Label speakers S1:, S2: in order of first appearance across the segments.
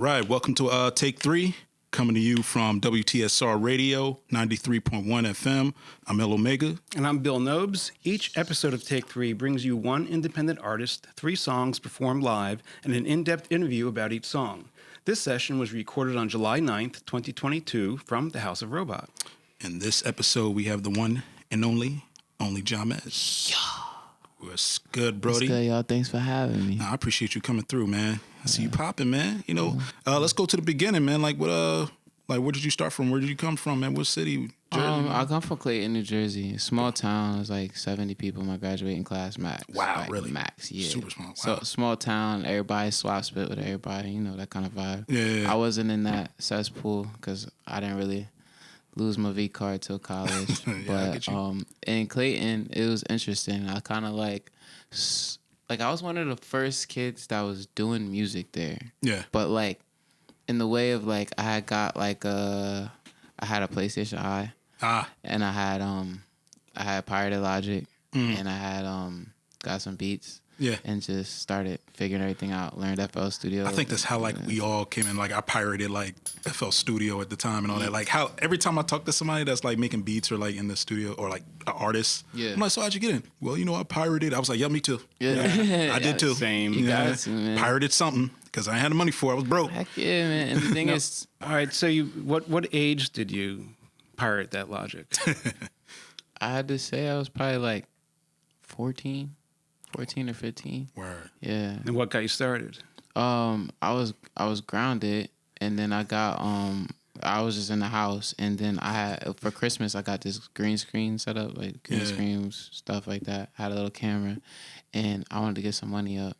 S1: Right, welcome to Take 3, coming to you from WTSR Radio, 93.1 FM. I'm El Omega.
S2: And I'm Bill Nobes. Each episode of Take 3 brings you one independent artist, 3 songs performed live, and an in-depth interview about each song. This session was recorded on July 9th, 2022, from the House of Robot.
S1: In this episode, we have the one and only OnlyJahmez.
S3: Yeah.
S1: What's good, Brody?
S3: What's good, y'all? Thanks for having me.
S1: I appreciate you coming through, man. I see you popping, man. You know, let's go to the beginning, man. Like, where did you start from? Where did you come from, man? What city? Jersey?
S3: I come from Clayton, New Jersey. Small town. It's like 70 people in my graduating class, max.
S1: Wow,
S3: like,
S1: really?
S3: Max, yeah.
S1: Super small. Wow.
S3: So small town. Everybody swap spit with everybody. You know, that kind of vibe.
S1: Yeah.
S3: I wasn't in that cesspool because I didn't really lose my V card till college.
S1: Yeah,
S3: but
S1: I get you.
S3: In Clayton, it was interesting. I kind of like I was one of the first kids that was doing music there.
S1: Yeah.
S3: But like in the way of like I had got like I had a PlayStation Eye. And I had pirated Logic and I had got some beats.
S1: Yeah.
S3: And just started figuring everything out. Learned FL Studio.
S1: I think that's how like we all came in. Like I pirated like FL Studio at the time and all that. Like how every time I talk to somebody that's like making beats or like in the studio or like an artist,
S3: Yeah.
S1: I'm like, so how'd you get in? Well, you know, I pirated. I was like, yeah, me too.
S3: Yeah.
S1: I did too.
S2: Same.
S3: You got to, man.
S1: Pirated something because I ain't had the money for it. I was broke.
S3: Heck yeah, man. And the thing
S2: No.
S3: is,
S2: All right, so what age did you pirate that Logic?
S3: I had to say I was probably like 14 or 15.
S1: Word.
S3: Yeah.
S2: And what got you started?
S3: I was grounded, and then I was just in the house, and then I had for Christmas I got this green screen set up, like green screens, stuff like that. I had a little camera, and I wanted to get some money up.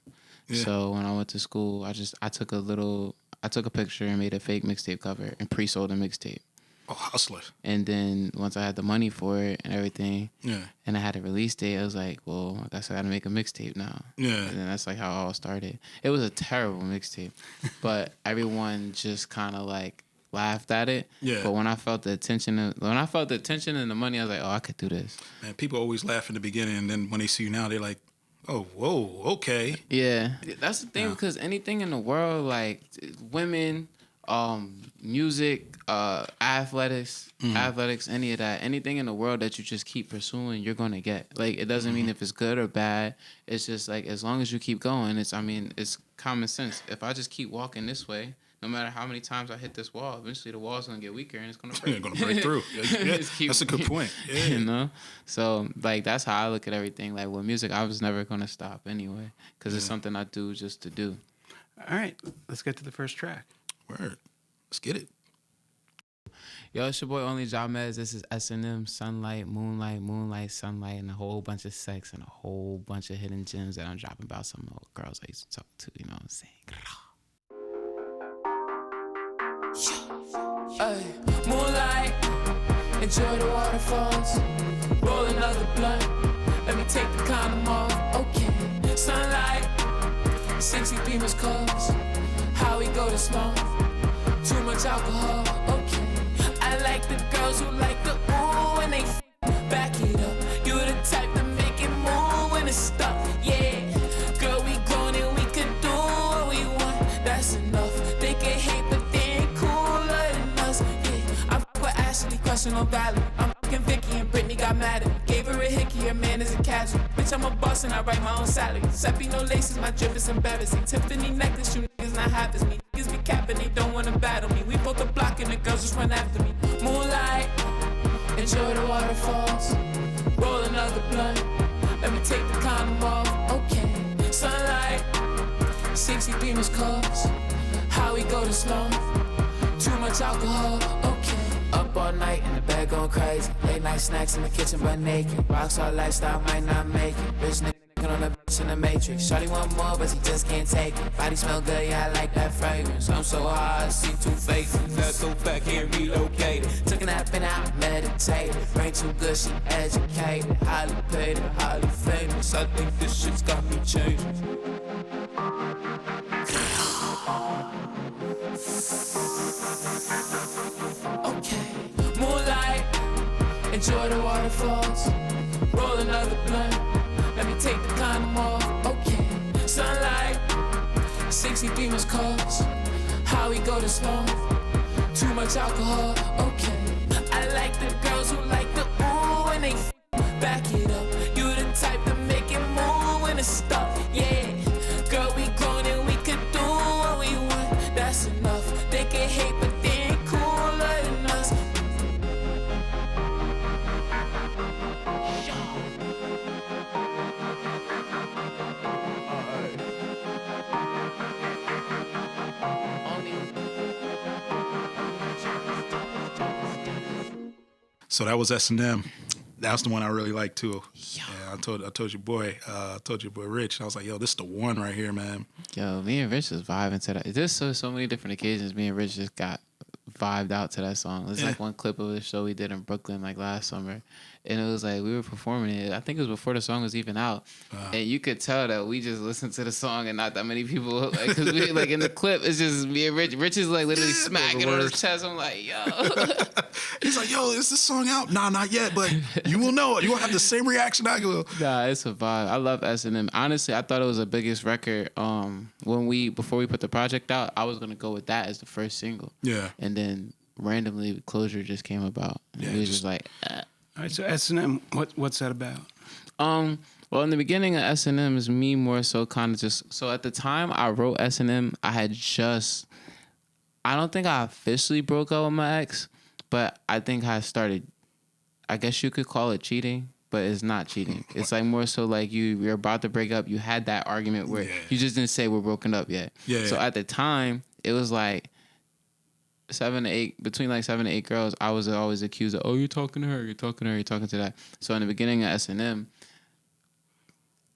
S1: Yeah.
S3: So when I went to school, I took a picture and made a fake mixtape cover and pre-sold a mixtape.
S1: Oh, hustler.
S3: And then once I had the money for it and everything,
S1: Yeah.
S3: and I had a release date, I was like, well, I guess I got to make a mixtape now.
S1: Yeah.
S3: And then that's like how it all started. It was a terrible mixtape, but everyone just kind of like laughed at it.
S1: Yeah.
S3: But when I felt the attention and the money, I was like, oh, I could do this.
S1: Man, people always laugh in the beginning, and then when they see you now, they're like, oh, whoa, okay.
S3: Yeah. That's the thing, because anything in the world, like women, music, athletics, any of that, anything in the world that you just keep pursuing, you're gonna get. Like, it doesn't mean if it's good or bad. It's just like as long as you keep going. It's common sense. If I just keep walking this way, no matter how many times I hit this wall, eventually the wall's gonna get weaker and it's gonna break.
S1: You're gonna break through. Yeah,
S3: Just keep-
S1: that's a good point. Yeah.
S3: You know, so like that's how I look at everything. Like with music, I was never gonna stop anyway, because it's something I do just to do.
S2: All right, let's get to the first track.
S1: Word. Let's get it.
S3: Yo, it's your boy OnlyJahmez. This is S&M, sunlight, moonlight, sunlight, and a whole bunch of sex and a whole bunch of hidden gems that I'm dropping about some old girls I used to talk to. You know what I'm saying?
S4: Ay, moonlight, enjoy the waterfalls, roll another blunt, let me take the condom off, okay. Sunlight, 63 missed calls, how we go this long, too much alcohol, okay. I like the girls who like the ooh when they back it up. You the type to make it move when it's stuck, yeah. Girl, we grown and we can do what we want, that's enough. They can hate but they ain't cooler than us, yeah. I fuck with Ashley, crushing on Valley. I'm fucking Vicky and Brittany got mad at me. Gave her a hickey, her man is a casual. Bitch, I'm a boss and I write my own salary. Seppi, no laces, my drip is embarrassing. Tiffany necklace, you niggas not half as me. Niggas be capping, they don't wanna battle me. We both the block and the girls just run after me. Moonlight, enjoy the waterfalls, roll another blunt, let me take the condom off, okay. Sunlight, 63 missed calls, how we go this long, too much alcohol, okay. Up all night in the bed going crazy, late night snacks in the kitchen but naked. Rockstar lifestyle might not make it, bitch nigga on a bitch in the matrix. Shawty want more but she just can't take it. Body smell good, yeah I like that fragrance. I'm so high, I see two faces. That's so fat, can't relocate it. Took a nap and I meditated. Brain too good, she educated. Highly paid and highly famous. I think this shit's got me changing. Okay, moonlight, enjoy the waterfalls, roll another blunt, let me take the condom off, okay. Sunlight, 63 missed calls, how we go to slow. Too much alcohol, okay. I like the girls who like the ooh when they back it up. You the type to make it move when it's stuck, yeah. Girl, we grown and we could do what we want. That's enough. They can hate, but they ain't cooler than us.
S1: So that was S&M. That's the one I really like too. Yeah, I told your boy Rich. I was like, yo, this is the one right here, man.
S3: Yo, me and Rich was vibing to that. There's so many different occasions me and Rich just got vibed out to that song. There's like one clip of a show we did in Brooklyn like last summer, and it was like we were performing it. I think it was before the song was even out, and you could tell that we just listened to the song and not that many people. Like, cause we like in the clip, it's just me and Rich. Rich is like literally smacking on his chest. I'm like, yo.
S1: He's like, yo, is this song out? Nah, not yet, but you will know it. You will have the same reaction I will.
S3: Nah, it's a vibe. I love S&M. Honestly, I thought it was the biggest record. Before we put the project out, I was gonna go with that as the first single.
S1: Yeah.
S3: And then randomly, Closure just came about. And
S1: Yeah,
S3: we was just like,
S2: All right, so S&M, what's that about?
S3: Well, in the beginning of S&M is me more so kind of just. So at the time I wrote S&M, I don't think I officially broke up with my ex, but I think I started. I guess you could call it cheating, but it's not cheating. It's like more so like you're about to break up. You had that argument where you just didn't say we're broken up yet.
S1: Yeah.
S3: So at the time, it was like 7 to 8, between like 7 to 8 girls. I was always accused of, oh, you're talking to her, you're talking to her, you're talking to that. So in the beginning of S&M,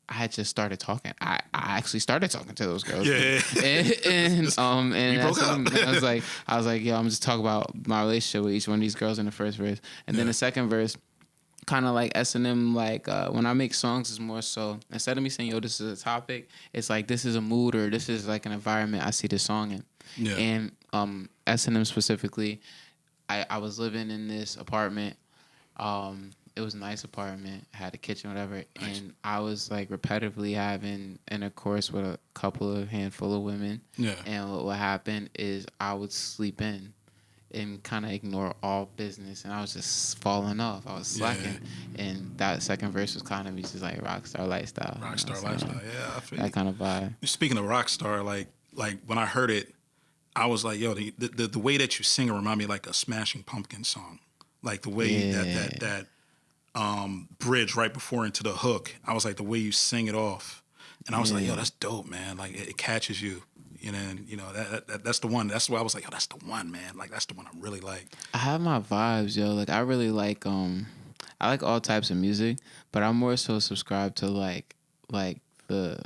S3: I had just started talking. I actually started talking to those girls.
S1: Yeah.
S3: And
S1: broke up.
S3: I was like, yo, I'm just talking about my relationship with each one of these girls in the first verse. And then the second verse, kind of like S&M, like when I make songs, is more so, instead of me saying, yo, this is a topic, it's like this is a mood or this is like an environment I see the song in.
S1: Yeah.
S3: And S&M specifically, I was living in this apartment. It was a nice apartment, had a kitchen, whatever, and I was like repetitively having intercourse with a handful of women. Yeah. And what happened is I would sleep in and kind of ignore all business, and I was just falling off. I was slacking, and that second verse was kind of me just like rockstar lifestyle.
S1: Rockstar lifestyle, yeah, I feel
S3: that kind of vibe.
S1: Speaking of rockstar, like when I heard it, I was like, yo, the way that you sing it remind me like a Smashing Pumpkins song, like the way that bridge right before into the hook. I was like, the way you sing it off, and I was like, yo, that's dope, man. Like it catches you. And you know that's the one. That's why I was like, yo, that's the one, man. Like that's the one I really like.
S3: I have my vibes, yo. Like I really like I like all types of music, but I'm more so subscribed to like the,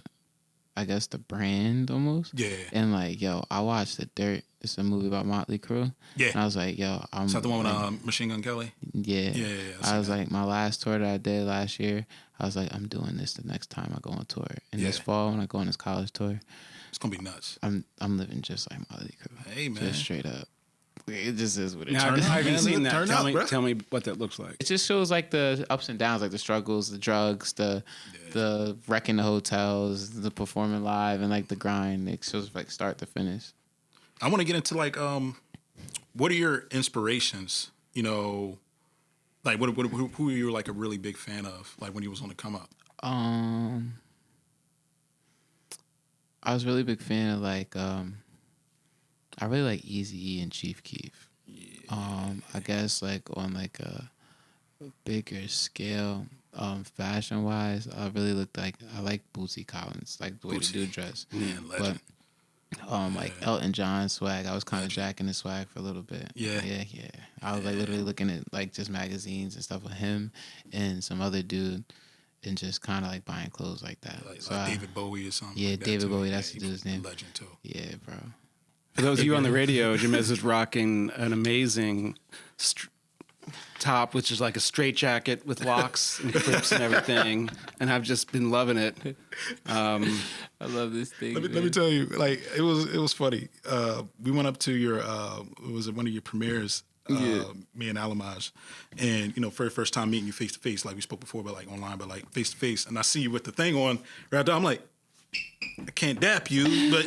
S3: I guess the brand almost. Yeah. And like, yo, I watched The Dirt. It's a movie about Motley Crue. Yeah. And I was like, yo,
S1: Is that the one with Machine Gun Kelly?
S3: Yeah. Yeah. I was like, my last tour that I did last year, I was like, I'm doing this the next time I go on tour. And this fall when I go on this college tour,
S1: it's gonna be nuts.
S3: I'm living just like Motley Crue.
S1: Hey man,
S3: just straight up. It just is what it is.
S2: Now, I haven't seen that. Tell me what that looks like.
S3: It just shows like the ups and downs, like the struggles, the drugs, the wrecking the hotels, the performing live, and like the grind. It shows like start to finish.
S1: I want to get into like, what are your inspirations? You know, like who are you like a really big fan of? Like when you was on the come up.
S3: I was really big fan of like I really like Eazy-E and Chief Keef. Yeah. I guess like on like a bigger scale, fashion wise, I really I like Bootsy Collins, like the way the dude dress.
S1: Man, legend.
S3: But like Elton John swag, I was kind of jacking his swag for a little bit. Yeah. I was like literally looking at like just magazines and stuff with him and some other dude. And just kind of like buying clothes like that.
S1: Like David Bowie or something.
S3: Yeah,
S1: like that
S3: David
S1: too.
S3: Bowie, that's the dude's name.
S1: Legend too.
S3: Yeah, bro.
S2: For those of you on the radio, Jamez is rocking an amazing top, which is like a straight jacket with locks and clips and everything. And I've just been loving it.
S3: I love this thing.
S1: Let me tell you, like it was funny. We went up to your was it one of your premieres? Me and Alamaj, and you know, for the first time meeting you face to face, like we spoke before, but like online, but like face to face, and I see you with the thing on right there. I'm like, I can't dap you, but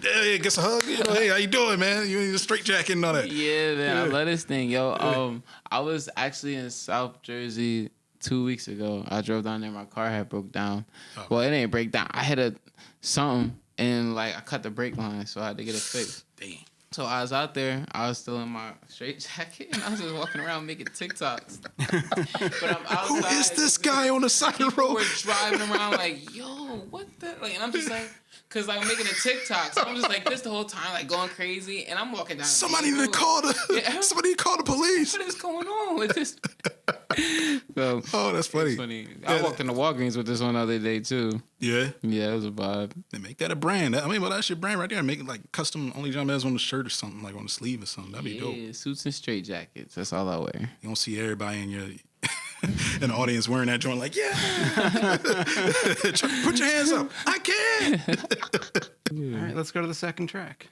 S1: hey, gets a hug. You know, hey, how you doing, man? You in a straight jacket and all that.
S3: Yeah, man, I love this thing, yo. I was actually in South Jersey 2 weeks ago. I drove down there, my car had broke down.
S1: Oh.
S3: Well, it ain't break down. I hit something and like I cut the brake line, so I had to get it fixed.
S1: Damn.
S3: So I was out there. I was still in my straight jacket, and I was just walking around making TikToks. But I'm outside.
S1: Who is this guy on the side of the road?
S3: We're driving around like, yo, what the? Like, and I'm just like, cause I'm making a TikTok, so I'm just like this the whole time, like going crazy, and I'm walking down.
S1: Somebody need to call somebody call the police.
S3: What is going on with this? So,
S1: oh, that's funny.
S3: it's funny. I walked into Walgreens with this one the other day too.
S1: Yeah.
S3: Yeah, it was a vibe.
S1: They make that a brand. I mean, well, that's your brand right there. Make it like custom OnlyJahmez on the shirt or something, like on the sleeve or something. That'd be dope.
S3: Yeah, suits and straight jackets. That's all I wear.
S1: You don't see everybody in your in the audience wearing that joint like, yeah. Put your hands up. I can.
S2: All right, let's go to the second track.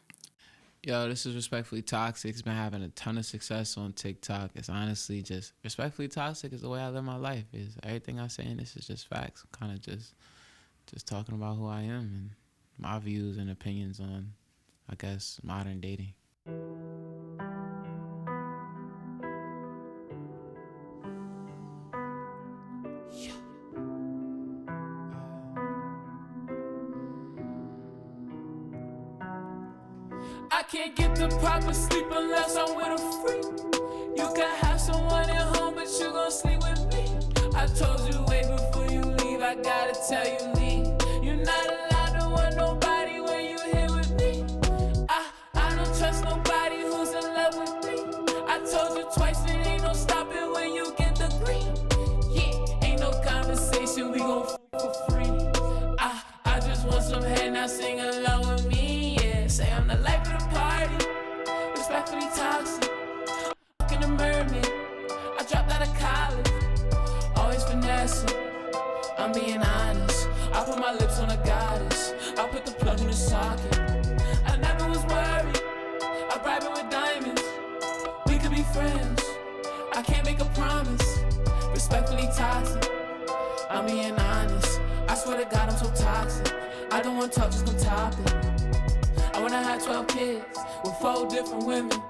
S3: Yo, this is Respectfully Toxic. It's been having a ton of success on TikTok. It's honestly just Respectfully Toxic is the way I live my life. Is everything I say in this is just facts. I'm kind of just talking about who I am and my views and opinions on, I guess, modern dating.
S4: I can't get the proper sleep unless I'm with a freak. You can have someone at home, but you gon' sleep with me. I told you way before you leave, I gotta tell you leave. You're not allowed to want nobody when you here with me. I don't trust nobody who's in love with me. I told you twice, it ain't no stopping when you get the green. Yeah, ain't no conversation, we gon' for free. I just want some head, now sing along with me. Yeah, say I'm the life of the party. Respectfully toxic. Fucking a mermaid. I dropped out of college. Always finessing. I'm being honest. I put my lips on a goddess. I put the plug in the socket. I never was worried. I bribe it with diamonds. We could be friends. I can't make a promise. Respectfully toxic. I'm being honest. I swear to God, I'm so toxic. I don't want to talk, just come top it. I wanna have 12 kids with 4 different women,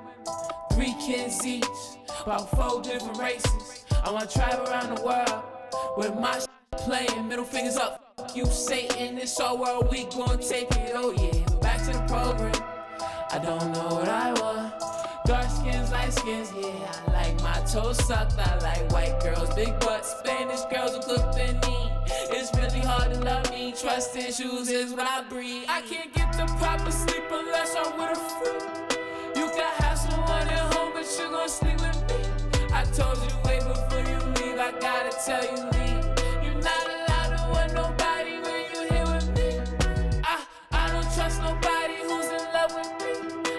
S4: 3 kids each, about 4 different races. I wanna travel around the world with my playing, middle fingers up. Fuck you, Satan, this all world, we gon' take it. Oh yeah, but back to the program. I don't know what I want. Dark skins, light skins, yeah. I like my toes sucked. I like white girls, big butts, Spanish girls who cook the knee. It's really hard to love me. Trust issues is what I breathe. I can't get the proper sleep unless I'm with a freak. You can have someone at home, but you gon' sleep with me. I told you way before you leave, I gotta tell you leave. You're not allowed to want nobody when you here with me. I don't trust nobody who's in love with me.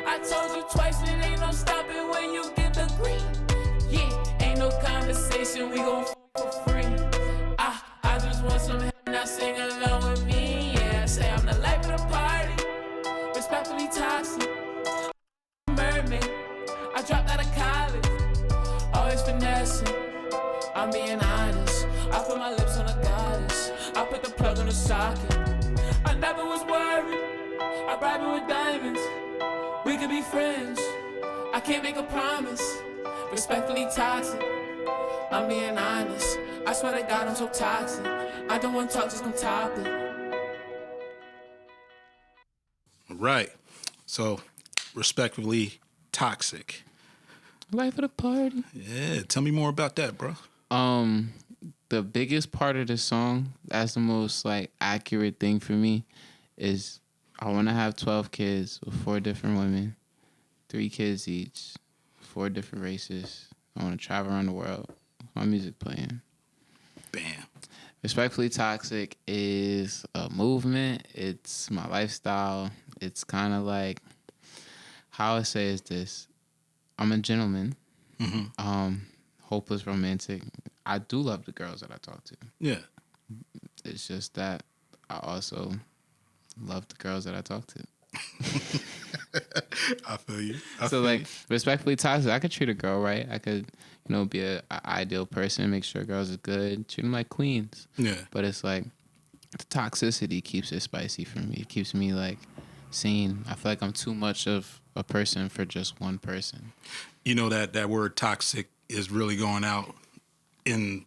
S4: I told you twice, it ain't no stopping when you get the green. Yeah, ain't no conversation, we gon' for free. I just want some help, now sing along with me. Yeah, say I'm the life of the party. Respectfully toxic. Mermaid. I dropped out of college. Always finessing. I'm being honest. I put my lips on a goddess. I put the plug in the socket. I never was worried. I bribe it with diamonds. We could be friends. I can't make a promise. Respectfully toxic. I'm being honest. I swear to God, I'm so toxic. I don't want to talk, just come top it.
S1: Right. So, respectively, toxic.
S3: Life of the party.
S1: Yeah. Tell me more about that, bro.
S3: The biggest part of the song, that's the most like accurate thing for me, is I want to have 12 kids with 4 different women, 3 kids each, 4 different races. I want to travel around the world with my music playing.
S1: Bam.
S3: Respectfully Toxic is a movement. It's my lifestyle. It's kind of like, how I say is this. I'm a gentleman.
S1: Mm-hmm.
S3: Hopeless romantic. I do love the girls that I talk to.
S1: Yeah.
S3: It's just that I also love the girls that I talk to.
S1: I feel you.
S3: So like, respectfully toxic, I could treat a girl right. I could, be a ideal person, make sure girls are good, treat them like queens.
S1: Yeah.
S3: But it's like, the toxicity keeps it spicy for me. It keeps me like seen. I feel like I'm too much of a person for just one person.
S1: You know that word toxic is really going out in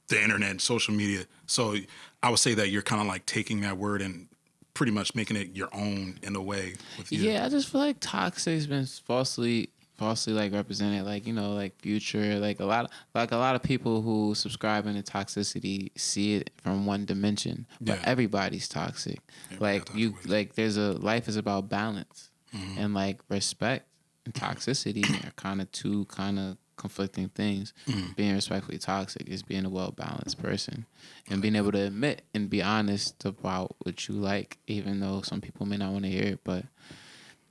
S1: the internet and social media. So I would say that you're kind of like taking that word and pretty much making it your own in a way with you.
S3: Yeah, I just feel like toxic's been falsely like represented, like, you know, like Future, like a lot of people who subscribe into toxicity see it from one dimension, but
S1: Yeah.
S3: everybody's toxic. Like you, like life is about balance, and like respect and toxicity are kind of two kind of conflicting things. Being respectfully toxic is being a well-balanced person and being able to admit and be honest about what you like, even though some people may not want to hear it. But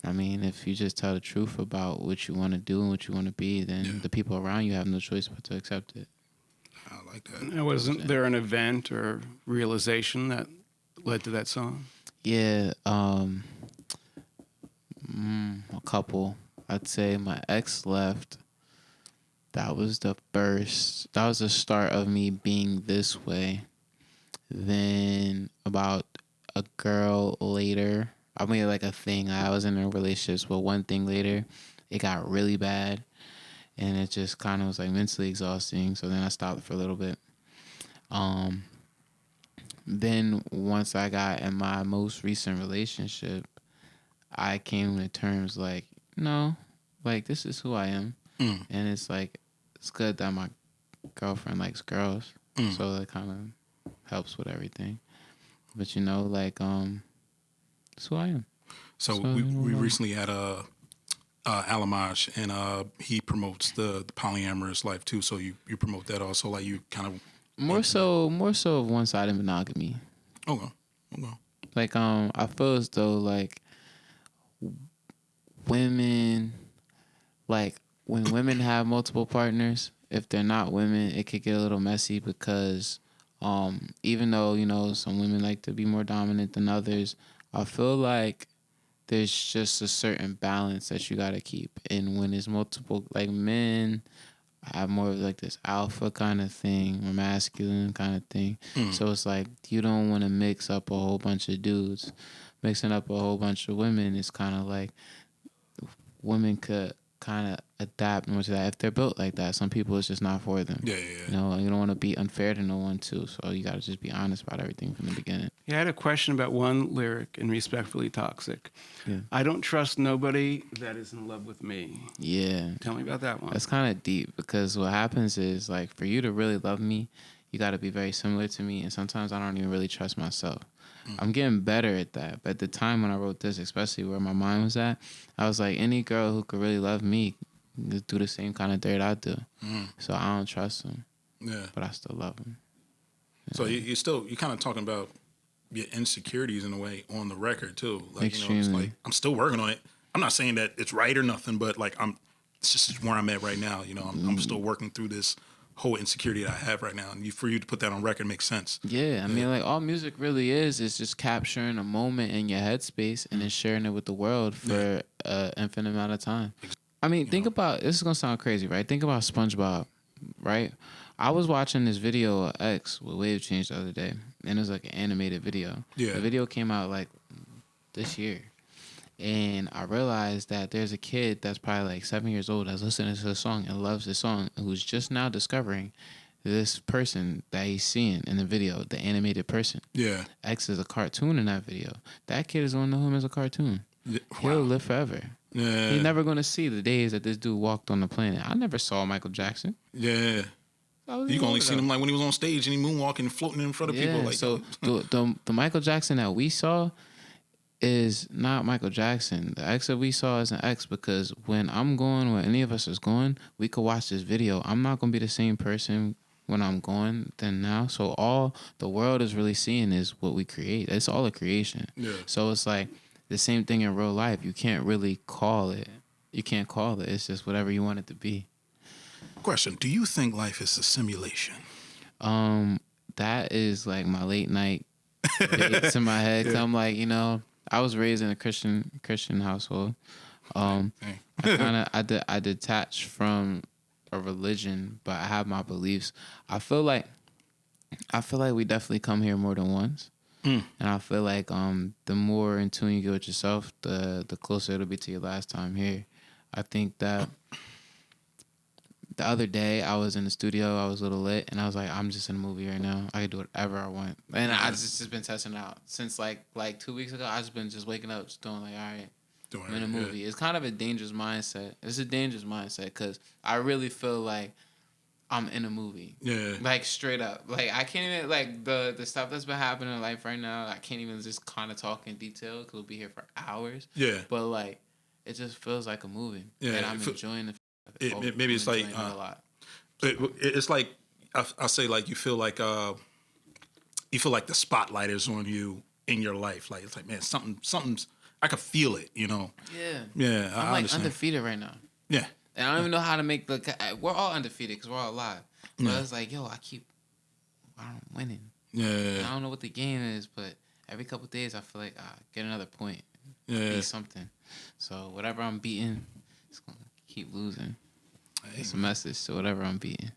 S3: I mean, if you just tell the truth about what you want to do and what you want to be, then the people around you have no choice but to accept it.
S1: I like that.
S2: Now, wasn't there an event or realization that led to that song?
S3: Yeah, a couple. I'd say my ex left. That was the start of me being this way. Then about a girl later, I mean, like a thing. I was in a relationship, but one thing later, it got really bad, and it just kind of was like mentally exhausting. So then I stopped for a little bit. Then once I got in my most recent relationship, I came to terms like, no, like this is who I am, and it's like it's good that my girlfriend likes girls, so that kind of helps with everything. But you know, like that's who I am.
S1: So we recently had Alamaj, and he promotes the polyamorous life too. So you promote that also, like you kind of
S3: more so of one-sided monogamy.
S1: Okay.
S3: Like I feel as though like women, like when women have multiple partners, if they're not women, it could get a little messy because even though, you know, some women like to be more dominant than others, I feel like there's just a certain balance that you gotta keep. And when there's multiple, like men have more of like this alpha kind of thing or masculine kind of thing. So it's like you don't want to mix up a whole bunch of dudes. Mixing up a whole bunch of women is kind of like women could kind of adapt more to that if they're built like that. Some people, it's just not for them.
S1: Yeah.
S3: You know, you don't want to be unfair to no one too. So you got to just be honest about everything from the beginning.
S2: Yeah, I had a question about one lyric in Respectfully Toxic.
S3: Yeah.
S2: I don't trust nobody that is in love with me.
S3: Yeah.
S2: Tell me about that one.
S3: That's kind of deep because what happens is like for you to really love me, you got to be very similar to me. And sometimes I don't even really trust myself. I'm getting better at that. But at the time when I wrote this, especially where my mind was at, I was like, any girl who could really love me could do the same kind of dirt I do. So I don't trust them.
S1: Yeah.
S3: But I still love them. Yeah.
S1: So you're kind of talking about your insecurities in a way on the record too. Like,
S3: Extremely.
S1: you know, it's like I'm still working on it. I'm not saying that it's right or nothing, but like it's just where I'm at right now. You know, I'm still working through this whole insecurity that I have right now, and for you to put that on record makes sense.
S3: Yeah, I mean, like all music really is just capturing a moment in your headspace and then sharing it with the world for an infinite amount of time. I mean, think about, this is gonna sound crazy, right? Think about SpongeBob, right? I was watching this video of X with Wave Change the other day, and it was like an animated video.
S1: Yeah.
S3: The video came out like this year. And I realized that there's a kid that's probably like 7 years old that's listening to the song and loves the song, and who's just now discovering this person that he's seeing in the video, the animated person.
S1: Yeah.
S3: X is a cartoon in that video. That kid is going to know him as a cartoon.
S1: Yeah.
S3: He'll live forever.
S1: Yeah.
S3: He's never going to see the days that this dude walked on the planet. I never saw Michael Jackson.
S1: Yeah. You can only see him like when he was on stage and he moonwalking and floating in front of people. Like,
S3: so the Michael Jackson that we saw is not Michael Jackson. The X that we saw is an X because when I'm going, when any of us is going, we could watch this video. I'm not going to be the same person when I'm going than now. So all the world is really seeing is what we create. It's all a creation.
S1: Yeah.
S3: So it's like the same thing in real life. You can't really call it. You can't call it. It's just whatever you want it to be.
S1: Question: do you think life is a simulation?
S3: That is like my late night debates in my head. 'Cause I'm like, you know, I was raised in a Christian household. I detached from a religion, but I have my beliefs. I feel like we definitely come here more than once. And I feel like the more in tune you get with yourself, the closer it'll be to your last time here. I think that the other day I was in the studio, I was a little lit, and I was like, I'm just in a movie right now. I can do whatever I want. And I just been testing out. Since like 2 weeks ago, I just been just waking up, just doing like, all right, I'm in a movie. It's kind of a dangerous mindset. It's a dangerous mindset because I really feel like I'm in a movie. Yeah. Like straight up. Like I can't even, like the stuff that's been happening in life right now, I can't even just kind of talk in detail because we'll be here for hours. Yeah. But like, it just feels like a movie. Yeah. And I'm enjoying the
S1: maybe it's like a lot. It's like I say like you feel like the spotlight is on you in your life. Like it's like, man, something's I could feel it, you know. Yeah. Yeah.
S3: I'm like undefeated right now. Yeah. And I don't even know how to make we're all undefeated because we're all alive. But it's like, yo, I'm winning. Yeah. I don't know what the game is, but every couple of days I feel like get another point. Yeah. Beat something. So whatever I'm beating, it's gonna keep losing. Hey, it's a message to whatever I'm beating.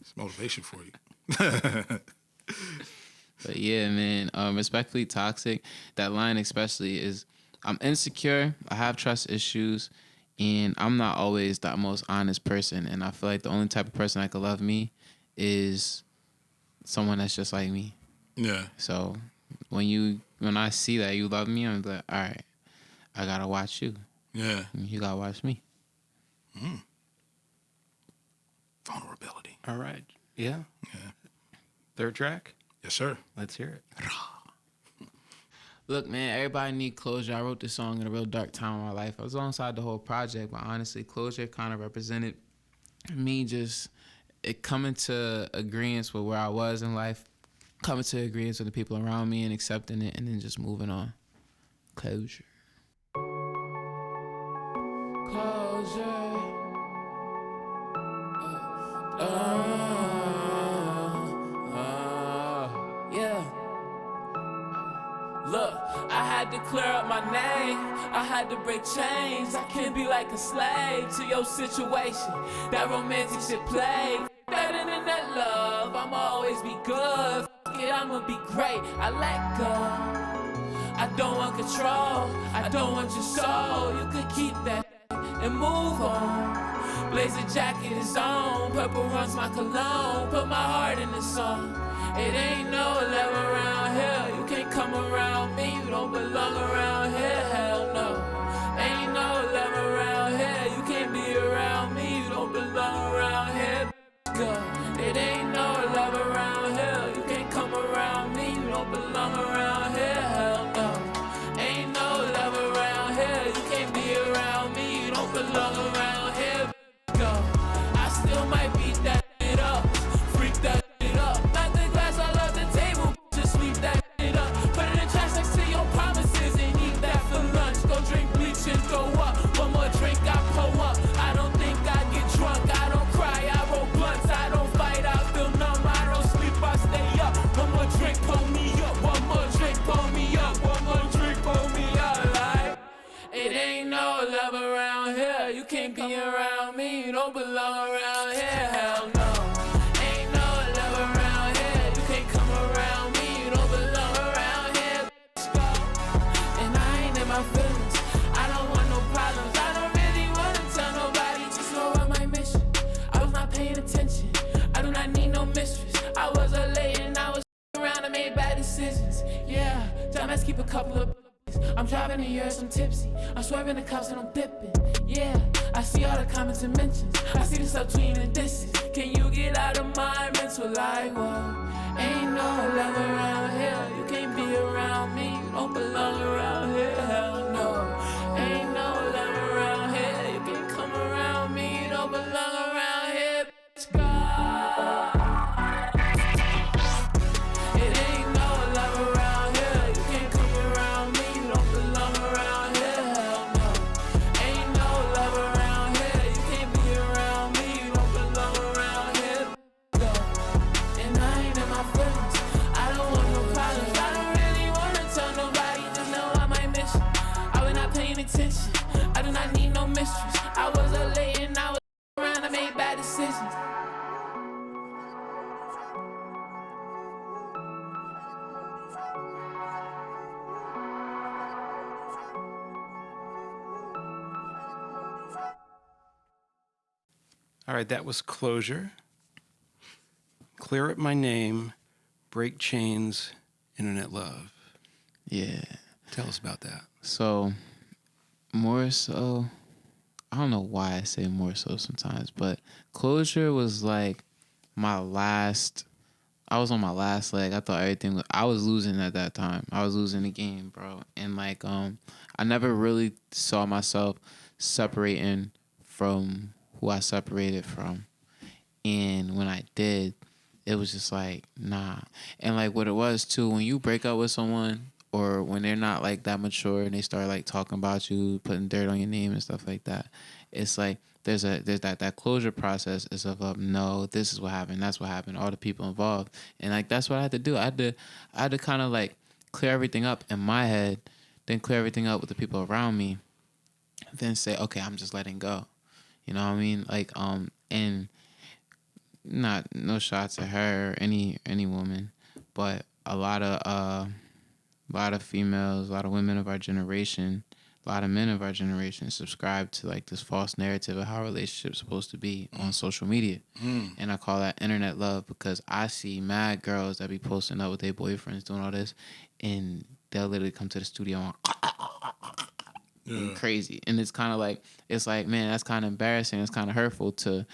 S1: It's motivation for you.
S3: But yeah, man, respectfully toxic. That line especially is, I'm insecure, I have trust issues, and I'm not always the most honest person. And I feel like the only type of person that could love me is someone that's just like me. Yeah. So when I see that you love me, I'm like, all right, I gotta watch you. Yeah. You gotta watch me.
S1: Vulnerability.
S2: All right. Yeah. Yeah. Third track?
S1: Yes, sir.
S2: Let's hear it.
S3: Look, man, everybody need closure. I wrote this song in a real dark time in my life. I was alongside the whole project, but honestly, closure kind of represented me just coming to agreement with where I was in life, coming to agreement with the people around me and accepting it, and then just moving on. Closure. Closure.
S4: Yeah. Look, I had to clear up my name. I had to break chains. I can't be like a slave to your situation. That romantic shit play. Better than that love. I'ma always be good. Fuck it, I'ma be great. I let go. I don't want control. I don't want your soul. You could keep that and move on. Blazer jacket is on, purple runs my cologne. Put my heart in the song. It ain't no love around here. You can't come around me. You don't belong around here. Hell no. Ain't no love around here. You can't be around me. You don't belong around here. Go. It ain't no love around here. You can't come around me. You don't belong around here. Hell no. Ain't no love around here. You can't be around me. You don't belong around here. Go. I still might beat that shit up. Freak that shit up. Knock the glass all off the table. Just sweep that shit up. Put it in trash next to your promises and eat that for lunch. Go drink bleach and throw up. One more drink, I pull up. I don't think I get drunk. I don't cry, I roll blunts. I don't fight, I feel numb. I don't sleep, I stay up. One more drink, pull me up. One more drink, pull me up. One more drink, pull me up. Like, it ain't no love around here. You can't be around me. You don't belong around here. Hell no. Ain't no love around here. You can't come around me. You don't belong around here. And I ain't in my feelings. I don't want no problems. I don't really want to tell nobody. Just know I'm my mission. I was not paying attention. I do not need no mistress. I was a late and I was around and made bad decisions. Yeah, Jahmez keep a couple of. I'm driving to yours, I'm tipsy. I'm swerving the cops and I'm dipping. Yeah, I see all the comments and mentions. I see the subtweeting and disses. Can you get out of my mental like, whoa? Ain't no love around here. You can't be around me. You don't belong around here. Hell no. Ain't no love around here. You can't come around me. You don't belong around here. Bitch, go. It ain't no love around here. You can't come around me. You don't belong around here. Hell no. Ain't no love around here. You can't be around me. You don't belong around here. Go. And I ain't in my feelings. I don't want no problems. I don't really want to tell nobody. Just know I'm my mission.
S2: All right, that was Closure. Clear Up My Name, Break Chains, Internet Love.
S3: Yeah.
S2: Tell us about that.
S3: So, more so, I don't know why I say more so sometimes, but Closure was like my last. I was on my last leg. I thought everything. I was losing at that time. I was losing the game, bro. And like, I never really saw myself separating from who I separated from. And when I did, it was just like, nah. And like what it was too, when you break up with someone or when they're not like that mature and they start like talking about you, putting dirt on your name and stuff like that, it's like there's that closure process is of no, this is what happened, that's what happened, all the people involved. And like that's what I had to do. I had to kind of like clear everything up in my head, then clear everything up with the people around me, then say, okay, I'm just letting go. You know what I mean? Like and not no shots at her or any woman, but a lot of females, a lot of women of our generation, a lot of men of our generation subscribe to like this false narrative of how relationships supposed to be on social media. And I call that internet love because I see mad girls that be posting up with their boyfriends doing all this, and they'll literally come to the studio and crazy. And it's kind of like, it's like, man, that's kind of embarrassing. It's kind of hurtful to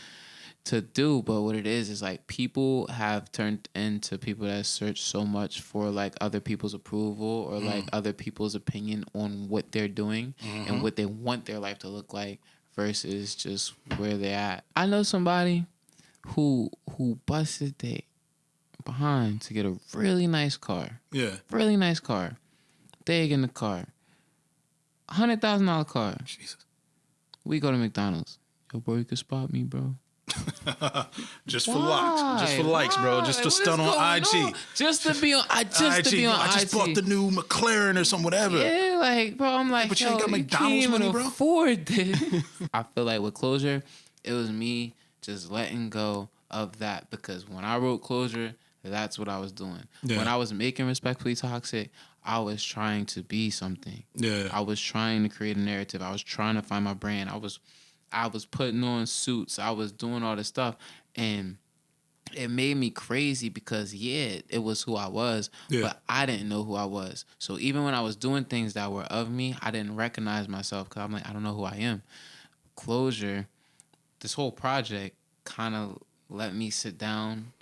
S3: do, but what it is like people have turned into people that search so much for like other people's approval or like other people's opinion on what they're doing and what they want their life to look like versus just where they're at. I know somebody who busted their behind to get a really nice car.
S1: Yeah.
S3: Really nice car. They in the car. $100,000 car.
S1: Jesus.
S3: We go to McDonald's. Yo, bro, you can spot me, bro.
S1: Just for likes. Just for likes, bro. Just to stun on IG.
S3: On? Just to be on I just
S1: bought the new McLaren or some whatever.
S3: Yeah, like, bro, I'm like,
S1: but
S3: yo,
S1: you ain't got McDonald's money, bro.
S3: Afford this. I feel like with Closure, it was me just letting go of that because when I wrote Closure, that's what I was doing. Yeah. When I was making Respectfully Toxic, I was trying to be something. Yeah. I was trying to create a narrative. I was trying to find my brand. I was putting on suits. I was doing all this stuff. And it made me crazy because, yeah, it was who I was, but I didn't know who I was. So even when I was doing things that were of me, I didn't recognize myself because I'm like, I don't know who I am. Closure, this whole project kind of let me sit down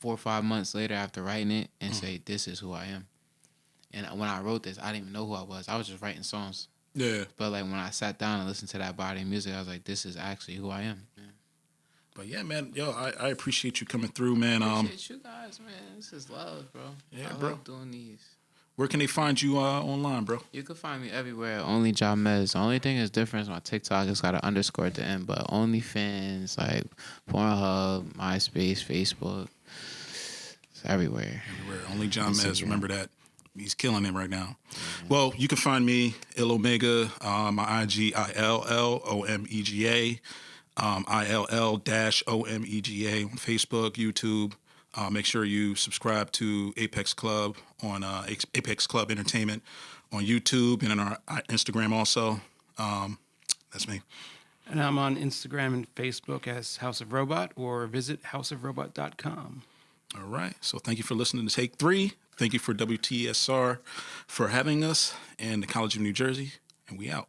S3: 4 or 5 months later after writing it and say, this is who I am. And when I wrote this, I didn't even know who I was. I was just writing songs. Yeah. But like when I sat down and listened to that body of music, I was like, this is actually who I am. Yeah.
S1: But yeah, man, yo, I appreciate you coming through, man.
S3: Appreciate you guys, man. This is love, bro.
S1: Yeah,
S3: I
S1: bro.
S3: love doing these.
S1: Where can they find you online, bro?
S3: You can find me everywhere. OnlyJahmez. The only thing is different is my TikTok. It's got an underscore at the end, but OnlyFans, like Pornhub, MySpace, Facebook, it's everywhere.
S1: Everywhere. OnlyJahmez. Remember that. He's killing it right now. Mm-hmm. Well, you can find me, Il Omega, my IG, ILLOMEGA, ILL-OMEGA on Facebook, YouTube. Make sure you subscribe to Apex Club on Apex Club Entertainment on YouTube and on our Instagram also. That's me.
S2: And I'm on Instagram and Facebook as House of Robot or visit houseofrobot.com.
S1: All right. So thank you for listening to Take 3. Thank you for WTSR for having us and the College of New Jersey. And we out.